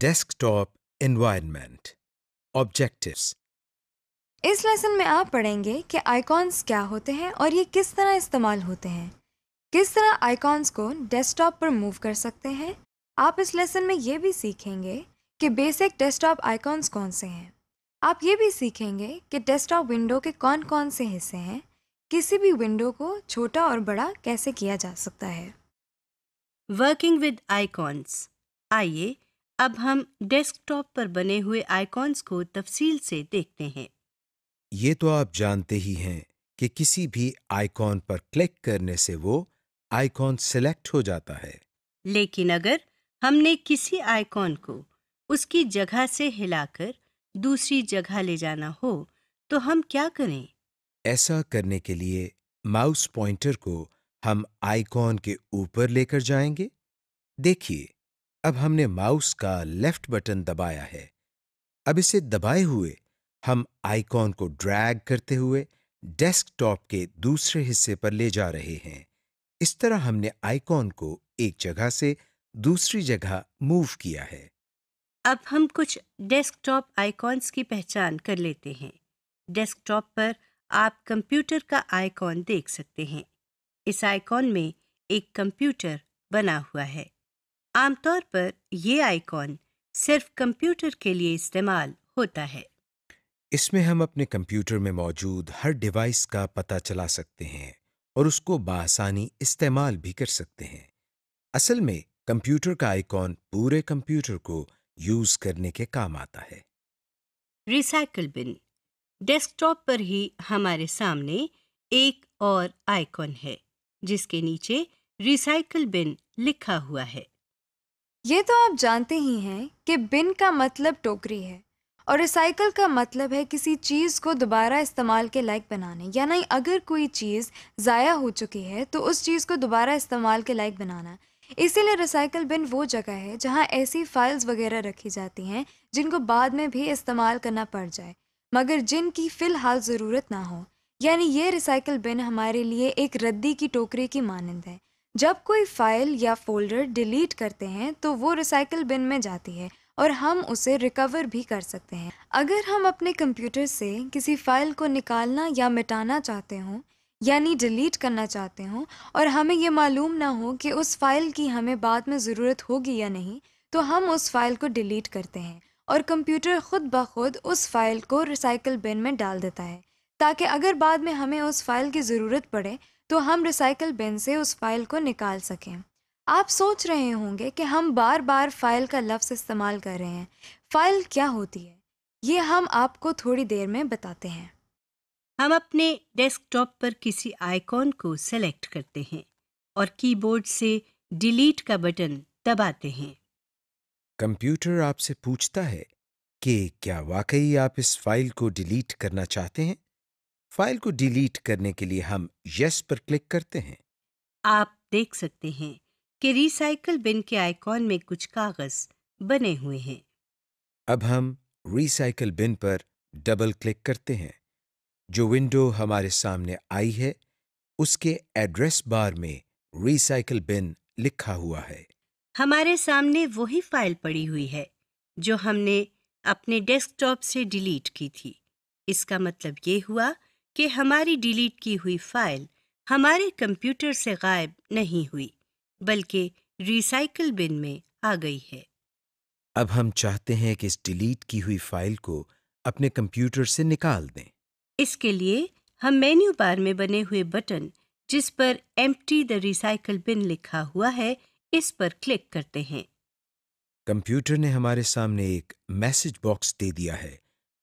Desktop environment. Objectives. اس lesson میں آپ پڑھیں گے کہ آئیکونس کیا ہوتے ہیں اور یہ کس طرح استعمال ہوتے ہیں، کس طرح آئیکونس کو ڈیسک ٹاپ پر موو کر سکتے ہیں۔ آپ اس لیسن میں یہ بھی سیکھیں گے کہ بیسک ڈیسک ٹاپ آئیکونس کون سے ہیں۔ آپ یہ بھی سیکھیں گے کہ ڈیسک ٹاپ ونڈو کے کون کون سے حصے ہیں، کسی بھی ونڈو کو چھوٹا اور بڑا کیسے کیا جا سکتا ہے۔ Working with icons. آئیے اب ہم ڈیسک ٹاپ پر بنے ہوئے آئیکونس کو تفصیل سے دیکھتے ہیں۔ یہ تو آپ جانتے ہی ہیں کہ کسی بھی آئیکن پر کلک کرنے سے وہ آئیکن سلیکٹ ہو جاتا ہے۔ لیکن اگر ہم نے کسی آئیکن کو اس کی جگہ سے ہلا کر دوسری جگہ لے جانا ہو تو ہم کیا کریں؟ ایسا کرنے کے لیے ماؤس پوائنٹر کو ہم آئیکن کے اوپر لے کر جائیں گے۔ دیکھیے، اب ہم نے ماؤس کا لیفٹ بٹن دبایا ہے۔ اب اسے دبائے ہوئے ہم آئیکن کو ڈریگ کرتے ہوئے ڈیسک ٹاپ کے دوسرے حصے پر لے جا رہے ہیں۔ اس طرح ہم نے آئیکن کو ایک جگہ سے دوسری جگہ موو کیا ہے۔ اب ہم کچھ ڈیسک ٹاپ آئیکونس کی پہچان کر لیتے ہیں۔ ڈیسک ٹاپ پر آپ کمپیوٹر کا آئیکن دیکھ سکتے ہیں۔ اس آئیکن میں ایک کمپیوٹر بنا ہوا ہے۔ عام طور پر یہ آئیکن صرف کمپیوٹر کے لیے استعمال ہوتا ہے۔ اس میں ہم اپنے کمپیوٹر میں موجود ہر ڈیوائس کا پتہ چلا سکتے ہیں اور اس کو بآسانی استعمال بھی کر سکتے ہیں۔ اصل میں کمپیوٹر کا آئیکن پورے کمپیوٹر کو یوز کرنے کے کام آتا ہے۔ ریسائیکل بن۔ ڈیسک ٹاپ پر ہی ہمارے سامنے ایک اور آئیکن ہے جس کے نیچے ریسائیکل بن لکھا ہوا ہے۔ یہ تو آپ جانتے ہی ہیں کہ بن کا مطلب ٹوکری ہے اور ریسائیکل کا مطلب ہے کسی چیز کو دوبارہ استعمال کے لائق بنانے، یعنی اگر کوئی چیز ضائع ہو چکی ہے تو اس چیز کو دوبارہ استعمال کے لائق بنانا۔ اسی لیے ریسائیکل بن وہ جگہ ہے جہاں ایسی فائلز وغیرہ رکھی جاتی ہیں جن کو بعد میں بھی استعمال کرنا پڑ جائے مگر جن کی فی الحال ضرورت نہ ہو، یعنی یہ ریسائیکل بن ہمارے لیے ایک ردی کی ٹوکری کی مانند ہے۔ جب کوئی فائل یا فولڈر ڈیلیٹ کرتے ہیں تو وہ ریسائیکل بن میں جاتی ہے اور ہم اسے ریکور بھی کر سکتے ہیں۔ اگر ہم اپنے کمپیوٹر سے کسی فائل کو نکالنا یا مٹانا چاہتے ہوں، یعنی ڈیلیٹ کرنا چاہتے ہوں، اور ہمیں یہ معلوم نہ ہو کہ اس فائل کی ہمیں بعد میں ضرورت ہوگی یا نہیں، تو ہم اس فائل کو ڈیلیٹ کرتے ہیں اور کمپیوٹر خود بخود اس فائل کو ریسائیکل بن میں ڈال دیتا ہے تاکہ اگر بعد میں ہمیں اس فائل کی ضرورت پڑے تو ہم ریسائیکل بن سے اس فائل کو نکال سکیں۔ آپ سوچ رہے ہوں گے کہ ہم بار بار فائل کا لفظ استعمال کر رہے ہیں۔ فائل کیا ہوتی ہے یہ ہم آپ کو تھوڑی دیر میں بتاتے ہیں۔ ہم اپنے ڈیسک ٹاپ پر کسی آئیکن کو سلیکٹ کرتے ہیں اور کی بورڈ سے ڈیلیٹ کا بٹن دباتے ہیں۔ کمپیوٹر آپ سے پوچھتا ہے کہ کیا واقعی آپ اس فائل کو ڈیلیٹ کرنا چاہتے ہیں؟ فائل کو ڈیلیٹ کرنے کے لیے ہم یس پر کلک کرتے ہیں۔ آپ دیکھ سکتے ہیں کہ ریسائیکل بن کے آئیکن میں کچھ کاغذ بنے ہوئے ہیں۔ اب ہم ریسائیکل بن پر ڈبل کلک کرتے ہیں۔ جو ونڈو ہمارے سامنے آئی ہے اس کے ایڈریس بار میں ریسائیکل بن لکھا ہوا ہے۔ ہمارے سامنے وہی فائل پڑی ہوئی ہے جو ہم نے اپنے ڈیسک ٹاپ سے ڈیلیٹ کی تھی۔ اس کا مطلب یہ ہوا کہ ہماری ڈیلیٹ کی ہوئی فائل ہمارے کمپیوٹر سے غائب نہیں ہوئی بلکہ ریسائیکل بن میں آ گئی ہے۔ اب ہم چاہتے ہیں کہ اس ڈیلیٹ کی ہوئی فائل کو اپنے کمپیوٹر سے نکال دیں۔ اس کے لیے ہم مینیو بار میں بنے ہوئے بٹن جس پر ایمپٹی دی ریسائیکل بن لکھا ہوا ہے اس پر کلک کرتے ہیں۔ کمپیوٹر نے ہمارے سامنے ایک میسج باکس دے دیا ہے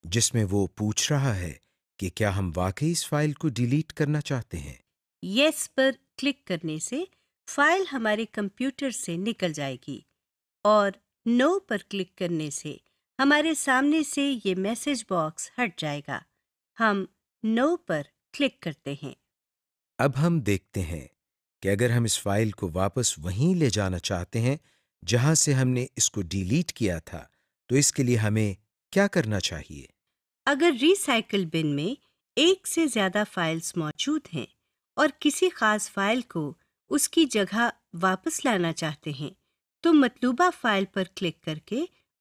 جس میں وہ پوچھ رہا ہے کہ کیا ہم واقعی اس فائل کو ڈیلیٹ کرنا چاہتے ہیں۔ یس پر کلک کرنے سے فائل ہمارے کمپیوٹر سے نکل جائے گی اور نو پر کلک کرنے سے ہمارے سامنے سے یہ میسج باکس ہٹ جائے گا۔ ہم نو پر کلک کرتے ہیں۔ اب ہم دیکھتے ہیں کہ اگر ہم اس فائل کو واپس وہیں لے جانا چاہتے ہیں جہاں سے ہم نے اس کو ڈیلیٹ کیا تھا تو اس کے لیے ہمیں کیا کرنا چاہیے؟ اگر ریسائیکل بن میں ایک سے زیادہ فائلز موجود ہیں اور کسی خاص فائل کو اس کی جگہ واپس لانا چاہتے ہیں تو مطلوبہ فائل پر کلک کر کے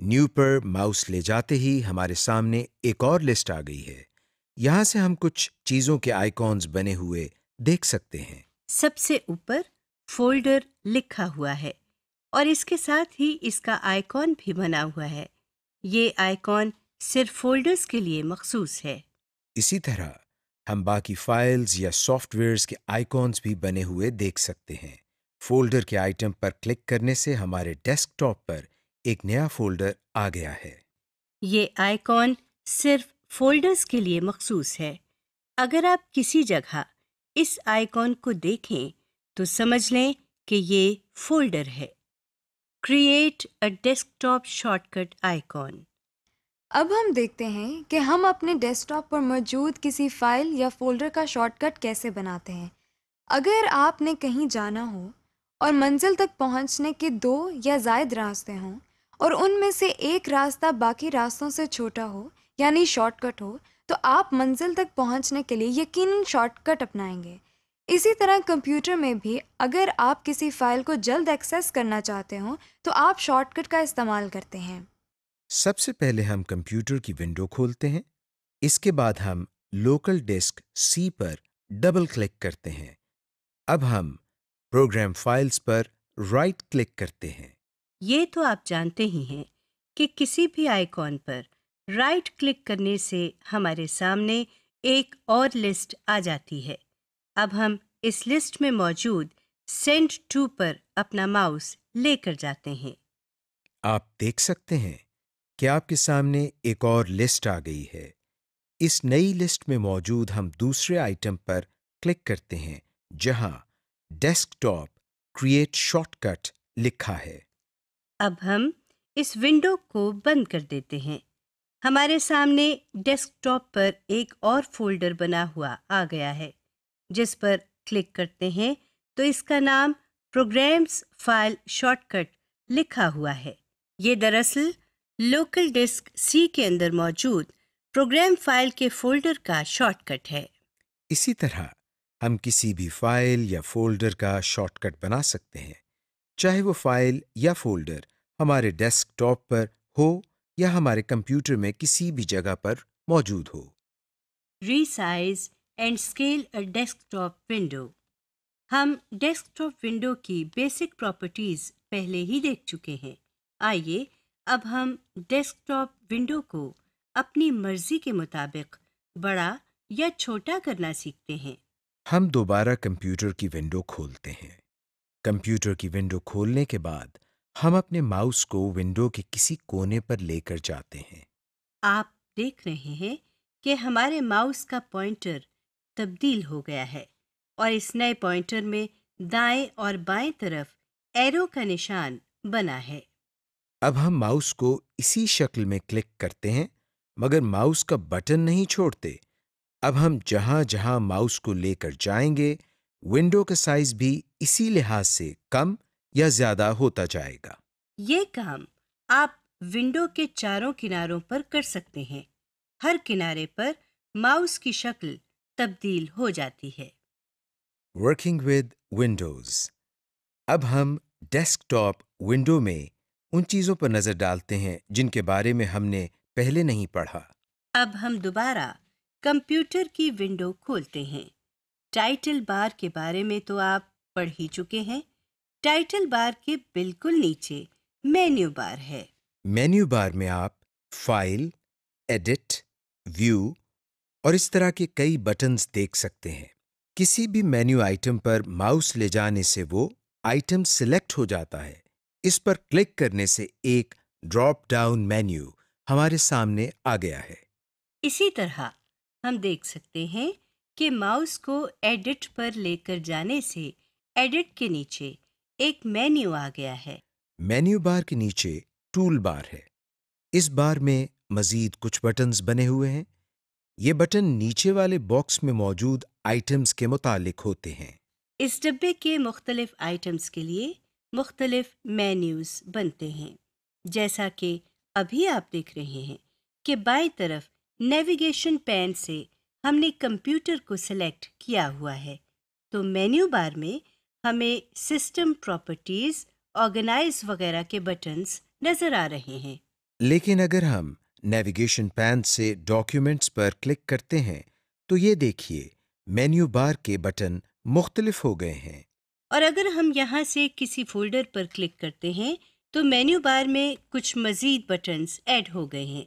نیو پر ماؤس لے جاتے ہی ہمارے سامنے ایک اور لسٹ آ گئی ہے۔ یہاں سے ہم کچھ چیزوں کے آئیکونز بنے ہوئے دیکھ سکتے ہیں۔ سب سے اوپر فولڈر لکھا ہوا ہے اور اس کے ساتھ ہی اس کا آئیکن بھی بنا ہوا ہے۔ یہ آئیکن صرف فولڈرز کے لیے مخصوص ہے۔ اسی طرح ہم باقی فائلز یا سافٹ ویئرز کے آئیکونز بھی بنے ہوئے دیکھ سکتے ہیں۔ فولڈر کے آئٹم پر کلک کرنے سے ہمارے ڈیسک ٹاپ پر ایک نیا فولڈر آ گیا ہے۔ یہ آئیکن صرف فولڈرز کے لیے مخصوص ہے۔ اگر آپ کسی جگہ اس آئیکن کو دیکھیں تو سمجھ لیں کہ یہ فولڈر ہے۔ Create a desktop shortcut icon. اب ہم دیکھتے ہیں کہ ہم اپنے ڈیسک ٹاپ پر موجود کسی فائل یا فولڈر کا شارٹ کٹ کیسے بناتے ہیں۔ اگر آپ نے کہیں جانا ہو اور منزل تک پہنچنے کے 2 یا زائد راستے ہوں اور ان میں سے ایک راستہ باقی راستوں سے چھوٹا ہو یعنی شارٹ کٹ ہو، تو آپ منزل تک پہنچنے کے لیے یقیناً شارٹ کٹ اپنائیں گے۔ اسی طرح کمپیوٹر میں بھی اگر آپ کسی فائل کو جلد ایکسیس کرنا چاہتے ہوں تو آپ شارٹ کٹ کا استعمال کرتے ہیں۔ سب سے پہلے ہم کمپیوٹر کی ونڈو کھولتے ہیں۔ اس کے بعد ہم لوکل ڈسک سی پر ڈبل کلک کرتے ہیں۔ اب ہم پروگرام فائلز پر رائٹ کلک کرتے ہیں۔ یہ تو آپ جانتے ہی ہیں کہ کسی بھی آئیکن پر رائٹ کلک کرنے سے ہمارے سامنے ایک اور لسٹ آ جاتی ہے۔ اب ہم اس لسٹ میں موجود سینڈ ٹو پر اپنا ماؤس لے کر جاتے ہیں۔ آپ دیکھ سکتے ہیں کہ آپ کے سامنے ایک اور لسٹ آ گئی ہے۔ اس نئی لسٹ میں موجود ہم دوسرے آئٹم پر کلک کرتے ہیں جہاں desktop create shortcut لکھا ہے۔ اب ہم اس ونڈو کو بند کر دیتے ہیں۔ ہمارے سامنے ڈیسک ٹاپ پر ایک اور فولڈر بنا ہوا آ گیا ہے۔ جس پر کلک کرتے ہیں تو اس کا نام پروگرامز فائل شارٹ کٹ لکھا ہوا ہے۔ یہ دراصل لوکل ڈسک سی کے اندر موجود پروگرام فائل کے فولڈر کا شارٹ کٹ ہے۔ اسی طرح ہم کسی بھی فائل یا فولڈر کا شارٹ کٹ بنا سکتے ہیں، چاہے وہ فائل یا فولڈر ہمارے ڈیسک ٹاپ پر ہو یا ہمارے کمپیوٹر میں کسی بھی جگہ پر موجود ہو۔ Resize and scale a desktop window. ہم ڈیسک ٹاپ ونڈو کی بیسک پراپرٹیز پہلے ہی دیکھ چکے ہیں۔ آئیے اب ہم ڈیسک ٹاپ ونڈو کو اپنی مرضی کے مطابق بڑا یا چھوٹا کرنا سیکھتے ہیں۔ ہم دوبارہ کمپیوٹر کی ونڈو کھولتے ہیں۔ کمپیوٹر کی ونڈو کھولنے کے بعد ہم اپنے ماؤس کو ونڈو کے کسی کونے پر لے کر جاتے ہیں۔ آپ دیکھ رہے ہیں کہ ہمارے ماؤس کا پوائنٹر تبدیل ہو گیا ہے اور اس نئے پوائنٹر میں دائیں اور بائیں طرف ایرو کا نشان بنا ہے۔ اب ہم ماؤس کو اسی شکل میں کلک کرتے ہیں مگر ماؤس کا بٹن نہیں چھوڑتے۔ اب ہم جہاں جہاں ماؤس کو لے کر جائیں گے ونڈو کا سائز بھی اسی لحاظ سے کم یا زیادہ ہوتا جائے گا۔ یہ کام آپ ونڈو کے چاروں کناروں پر کر سکتے ہیں۔ ہر کنارے پر ماؤس کی شکل تبدیل ہو جاتی ہے۔ Working with Windows. اب ہم ڈیسک ٹاپ ونڈو میں ان چیزوں پر نظر ڈالتے ہیں جن کے بارے میں ہم نے پہلے نہیں پڑھا۔ اب ہم دوبارہ کمپیوٹر کی ونڈو کھولتے ہیں۔ ٹائٹل بار کے بارے میں تو آپ پڑھ ہی چکے ہیں۔ ٹائٹل بار کے بالکل نیچے مینیو بار ہے۔ مینیو بار میں آپ فائل، ایڈٹ، ویو اور اس طرح کے کئی بٹنز دیکھ سکتے ہیں۔ کسی بھی مینیو آئٹم پر ماؤس لے جانے سے وہ آئٹم سلیکٹ ہو جاتا ہے۔ اس پر کلک کرنے سے ایک ڈراپ ڈاؤن مینیو ہمارے سامنے آ گیا ہے۔ اسی طرح ہم دیکھ سکتے ہیں کہ ماؤس کو ایڈٹ پر لے کر جانے سے ایڈٹ کے نیچے ایک مینیو آ گیا ہے۔ مینیو بار کے نیچے ٹول بار ہے۔ اس بار میں مزید کچھ بٹنز بنے ہوئے ہیں۔ یہ بٹن نیچے والے باکس میں موجود آئٹمز کے متعلق ہوتے ہیں۔ اس ڈبے کے مختلف آئٹمز کے لیے مختلف مینیوز بنتے ہیں۔ جیسا کہ ابھی آپ دیکھ رہے ہیں کہ بائیں طرف نیویگیشن پین سے ہم نے کمپیوٹر کو سلیکٹ کیا ہوا ہے، تو مینیو بار میں ہمیں سسٹم پراپرٹیز، آرگنائز وغیرہ کے بٹنز نظر آ رہے ہیں۔ لیکن اگر ہم نیویگیشن پین سے ڈاکیومنٹس پر کلک کرتے ہیں تو یہ دیکھیے مینیو بار کے بٹن مختلف ہو گئے ہیں۔ اور اگر ہم یہاں سے کسی فولڈر پر کلک کرتے ہیں تو مینیو بار میں کچھ مزید بٹنز ایڈ ہو گئے ہیں۔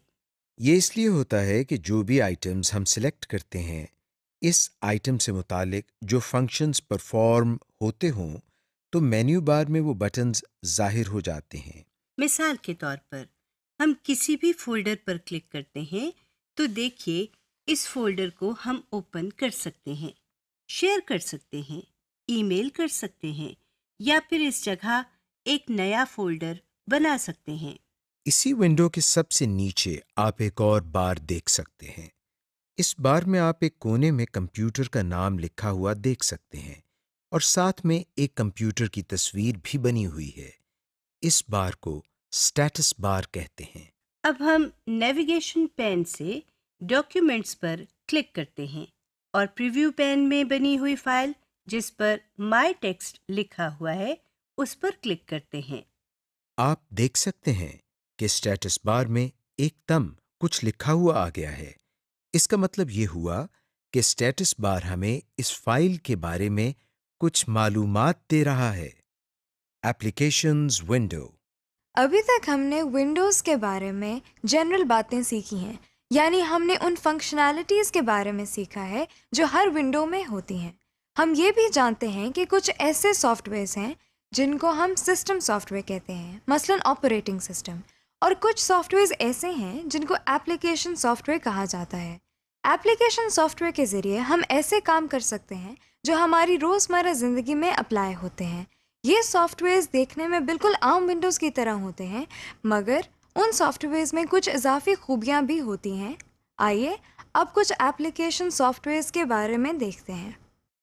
یہ اس لیے ہوتا ہے کہ جو بھی آئٹمز ہم سلیکٹ کرتے ہیں اس آئٹم سے متعلق جو فنکشنز پرفارم ہوتے ہوں تو مینیو بار میں وہ بٹنز ظاہر ہو جاتے ہیں۔ مثال کے طور پر ہم کسی بھی فولڈر پر کلک کرتے ہیں تو دیکھیے اس فولڈر کو ہم اوپن کر سکتے ہیں، شیئر کر سکتے ہیں، ای میل کر سکتے ہیں یا پھر اس جگہ ایک نیا فولڈر بنا سکتے ہیں۔ اسی ونڈو کے سب سے نیچے آپ ایک اور بار دیکھ سکتے ہیں۔ اس بار میں آپ ایک کونے میں کمپیوٹر کا نام لکھا ہوا دیکھ سکتے ہیں اور ساتھ میں ایک کمپیوٹر کی تصویر بھی بنی ہوئی ہے۔ اس بار کو اسٹیٹس بار کہتے ہیں۔ اب ہم نیویگیشن پین سے ڈاکیومنٹس پر کلک کرتے ہیں اور پریویو پین میں بنی ہوئی فائل جس پر مائی ٹیکسٹ لکھا ہوا ہے اس پر کلک کرتے ہیں۔ آپ دیکھ سکتے ہیں کہ اسٹیٹس بار میں ایک دم کچھ لکھا ہوا آ گیا ہے۔ اس کا مطلب یہ ہوا کہ اسٹیٹس بار ہمیں اس فائل کے بارے میں کچھ معلومات دے رہا ہے۔ Applications window. ابھی تک ہم نے ونڈوز کے بارے میں جنرل باتیں سیکھی ہیں، یعنی ہم نے ان فنکشنالٹیز کے بارے میں سیکھا ہے جو ہر ونڈو میں ہوتی ہیں۔ ہم یہ بھی جانتے ہیں کہ کچھ ایسے سافٹ ویئرز ہیں جن کو ہم سسٹم سافٹ ویئر کہتے ہیں، مثلاً آپریٹنگ سسٹم، اور کچھ سافٹ ویئرز ایسے ہیں جن کو ایپلیکیشن سافٹ ویئر کہا جاتا ہے۔ ایپلیکیشن سافٹ ویئر کے ذریعے ہم ایسے کام کر سکتے ہیں جو ہماری روزمرہ زندگی میں اپلائی ہوتے ہیں۔ یہ سافٹ ویئرز دیکھنے میں بالکل عام ونڈوز کی طرح ہوتے ہیں، مگر ان سافٹ ویئرز میں کچھ اضافی خوبیاں بھی ہوتی ہیں۔ آئیے اب کچھ ایپلیکیشن سافٹ ویئرز کے بارے میں دیکھتے ہیں۔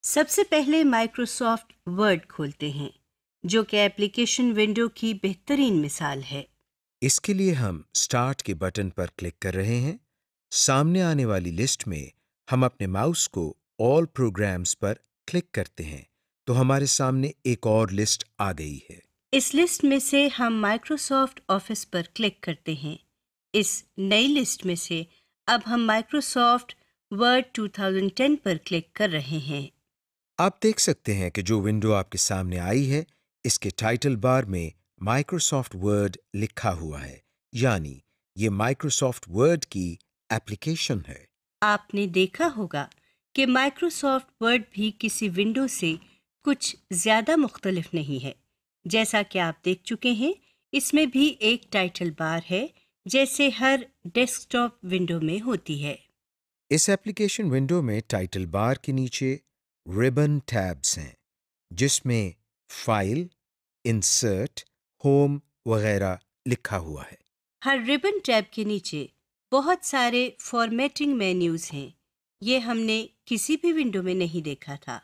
سب سے پہلے مائکروسافٹ ورڈ کھولتے ہیں جو کہ ایپلیکیشن ونڈو کی بہترین مثال ہے۔ اس کے لیے ہم اسٹارٹ کے بٹن پر کلک کر رہے ہیں۔ سامنے آنے والی لسٹ میں ہم اپنے ماؤس کو آل پروگرامز پر کلک کرتے ہیں تو ہمارے سامنے ایک اور لسٹ آ گئی ہے۔ اس لسٹ میں سے ہم مائکروسافٹ آفس پر کلک کرتے ہیں۔ اس نئی لسٹ میں سے اب ہم مائکروسافٹ ورڈ 2010 پر کلک کر رہے ہیں۔ آپ دیکھ سکتے ہیں کہ جو ونڈو آپ کے سامنے آئی ہے اس کے ٹائٹل بار میں مائکروسافٹ ورڈ لکھا ہوا ہے، یعنی یہ مائکروسافٹ ورڈ کی ایپلیکیشن ہے۔ آپ نے دیکھا ہوگا کہ مائکروسافٹ ورڈ بھی کسی ونڈو سے کچھ زیادہ مختلف نہیں ہے۔ جیسا کہ آپ دیکھ چکے ہیں اس میں بھی ایک ٹائٹل بار ہے جیسے ہر ڈیسک ٹاپ ونڈو میں ہوتی ہے۔ اس ایپلیکیشن ونڈو میں ٹائٹل بار کے نیچے ربن ٹیبز ہیں جس میں فائل، انسرٹ، ہوم وغیرہ لکھا ہوا ہے۔ ہر ربن ٹیب کے نیچے بہت سارے فارمیٹنگ مینیوز ہیں۔ یہ ہم نے کسی بھی ونڈو میں نہیں دیکھا تھا۔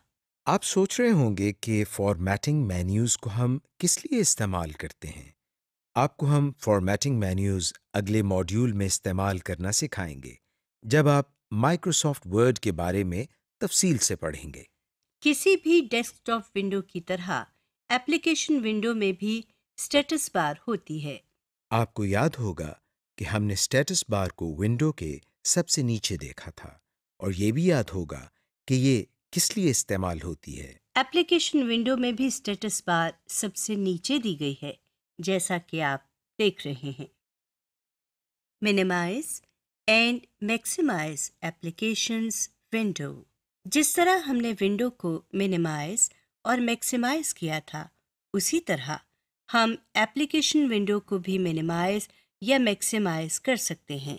آپ سوچ رہے ہوں گے کہ فارمیٹنگ مینیوز کو ہم کس لیے استعمال کرتے ہیں۔ آپ کو ہم فارمیٹنگ مینیوز اگلے ماڈیول میں استعمال کرنا سکھائیں گے جب آپ مائکروسافٹ ورڈ کے بارے میں تفصیل سے پڑھیں گے۔ کسی بھی ڈیسک ٹاپ ونڈو کی طرح ایپلیکیشن ونڈو میں بھی اسٹیٹس بار ہوتی ہے۔ آپ کو یاد ہوگا کہ ہم نے اسٹیٹس بار کو ونڈو کے سب سے نیچے دیکھا تھا، اور یہ بھی یاد ہوگا کہ یہ کس لیے استعمال ہوتی ہے۔ ایپلیکیشن ونڈو میں بھی اسٹیٹس بار سب سے نیچے دی گئی ہے جیسا کہ آپ دیکھ رہے ہیں۔ Minimize and maximize applications window. جس طرح ہم نے ونڈو کو منیمائز اور میکسیمائز کیا تھا اسی طرح ہم ایپلیکیشن ونڈو کو بھی منیمائز یا میکسیمائز کر سکتے ہیں۔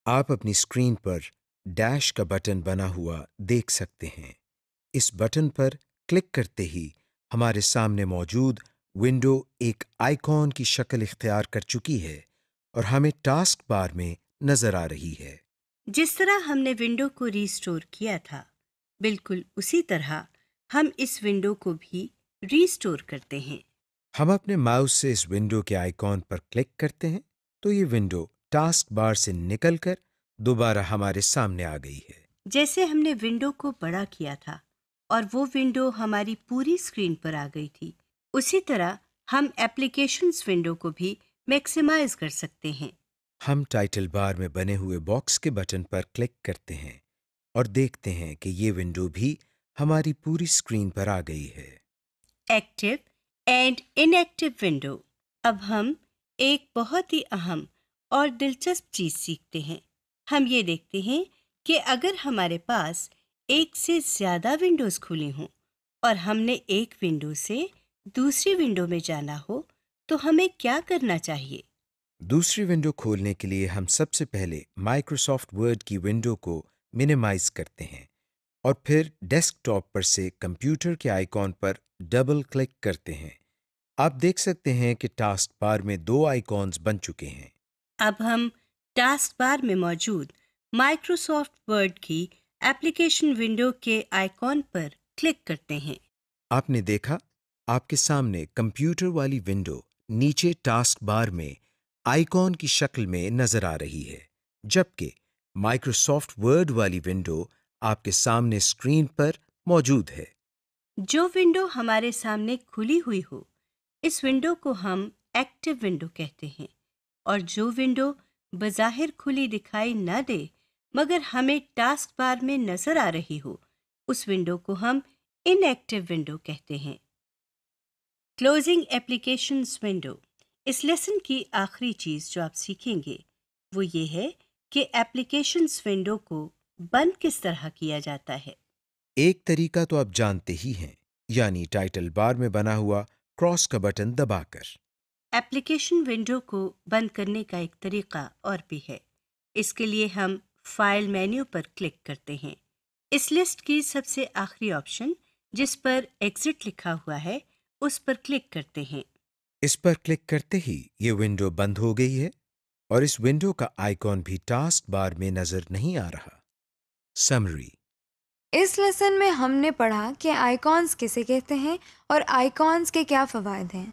آپ اپنی اسکرین پر ڈیش کا بٹن بنا ہوا دیکھ سکتے ہیں۔ اس بٹن پر کلک کرتے ہی ہمارے سامنے موجود ونڈو ایک آئیکن کی شکل اختیار کر چکی ہے اور ہمیں ٹاسک بار میں نظر آ رہی ہے۔ جس طرح ہم نے ونڈو کو ریسٹور کیا تھا بالکل اسی طرح ہم اس ونڈو کو بھی ریسٹور کرتے ہیں۔ ہم اپنے ماؤس سے اس ونڈو کے آئیکن پر کلک کرتے ہیں تو یہ ونڈو ٹاسک بار سے نکل کر دوبارہ ہمارے سامنے آ گئی ہے۔ جیسے ہم نے ونڈو کو بڑا کیا تھا اور وہ ونڈو ہماری پوری اسکرین پر آ گئی تھی، اسی طرح ہم ایپلیکیشنز ونڈو کو بھی میکسیمائز کر سکتے ہیں۔ ہم ٹائٹل بار میں بنے ہوئے باکس کے بٹن پر کلک کرتے ہیں اور دیکھتے ہیں کہ یہ ونڈو بھی ہماری پوری اسکرین پر آ گئی ہے۔ Active and in active window. اب ہم ایک بہت ہی اہم اور دلچسپ چیز سیکھتے ہیں۔ ہم یہ دیکھتے ہیں کہ اگر ہمارے پاس ایک سے زیادہ ونڈوز کھلی ہوں اور ہم نے ایک ونڈو سے دوسری ونڈو میں جانا ہو تو ہمیں کیا کرنا چاہیے؟ دوسری ونڈو کھولنے کے لیے ہم سب سے پہلے مائکروسافٹ ورڈ کی ونڈو کو منیمائز کرتے ہیں اور پھر ڈیسک ٹاپ پر سے کمپیوٹر کے آئیکن پر ڈبل کلک کرتے ہیں۔ آپ دیکھ سکتے ہیں کہ ٹاسک بار میں 2 آئیکونز بن چکے ہیں۔ اب ہم ٹاسک بار میں موجود مائکروسافٹ ورڈ کی ایپلیکیشن ونڈو کے آئیکن پر کلک کرتے ہیں۔ آپ نے دیکھا آپ کے سامنے کمپیوٹر والی ونڈو نیچے ٹاسک بار میں آئیکن کی شکل میں نظر آ رہی ہے، جبکہ مائکروسافٹ ورڈ والی ونڈو آپ کے سامنے اسکرین پر موجود ہے۔ جو ونڈو ہمارے سامنے کھلی ہوئی ہو اس ونڈو کو ہم ایکٹیو ونڈو کہتے ہیں، اور جو ونڈو بظاہر کھلی دکھائی نہ دے مگر ہمیں ٹاسک بار میں نظر آ رہی ہو اس ونڈو کو ہم ان ایکٹیو ونڈو کہتے ہیں۔ Closing applications window. اس لیسن کی آخری چیز جو آپ سیکھیں گے وہ یہ ہے کہ ایپلیکیشنز ونڈو کو بند کس طرح کیا جاتا ہے۔ ایک طریقہ تو آپ جانتے ہی ہیں، یعنی ٹائٹل بار میں بنا ہوا کراس کا بٹن دبا کر۔ ایپلیکیشن ونڈو کو بند کرنے کا ایک طریقہ اور بھی ہے۔ اس کے لیے ہم فائل مینیو پر کلک کرتے ہیں۔ اس لسٹ کی سب سے آخری آپشن جس پر ایگزٹ لکھا ہوا ہے اس پر کلک کرتے ہیں۔ اس پر کلک کرتے ہی یہ ونڈو بند ہو گئی ہے اور اس ونڈو کا آئیکن بھی ٹاسک بار میں نظر نہیں آ رہا۔ سمری۔ اس لیسن میں ہم نے پڑھا کہ آئیکونز کسے کہتے ہیں اور آئیکونز کے کیا فوائد ہیں،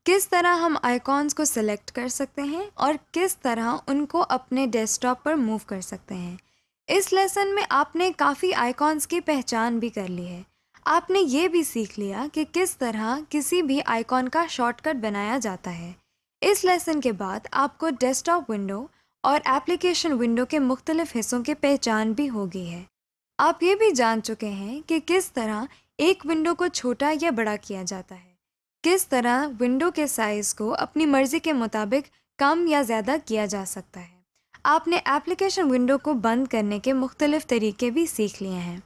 کس طرح ہم آئیکونز کو سلیکٹ کر سکتے ہیں اور کس طرح ان کو اپنے ڈیسک ٹاپ پر موو کر سکتے ہیں۔ اس لیسن میں آپ نے کافی آئیکونز کی پہچان بھی کر لی ہے۔ آپ نے یہ بھی سیکھ لیا کہ کس طرح کسی بھی آئیکن کا شارٹ کٹ بنایا جاتا ہے۔ اس لیسن کے بعد آپ کو ڈیسک ٹاپ ونڈو اور ایپلیکیشن ونڈو کے مختلف حصوں کی پہچان بھی ہو گئی ہے۔ آپ یہ بھی جان چکے ہیں کہ کس طرح ایک ونڈو کو چھوٹا یا بڑا کیا جاتا ہے، کس طرح ونڈو کے سائز کو اپنی مرضی کے مطابق کم یا زیادہ کیا جا سکتا ہے۔ آپ نے ایپلیکیشن ونڈو کو بند کرنے کے مختلف طریقے بھی سیکھ لیے ہیں۔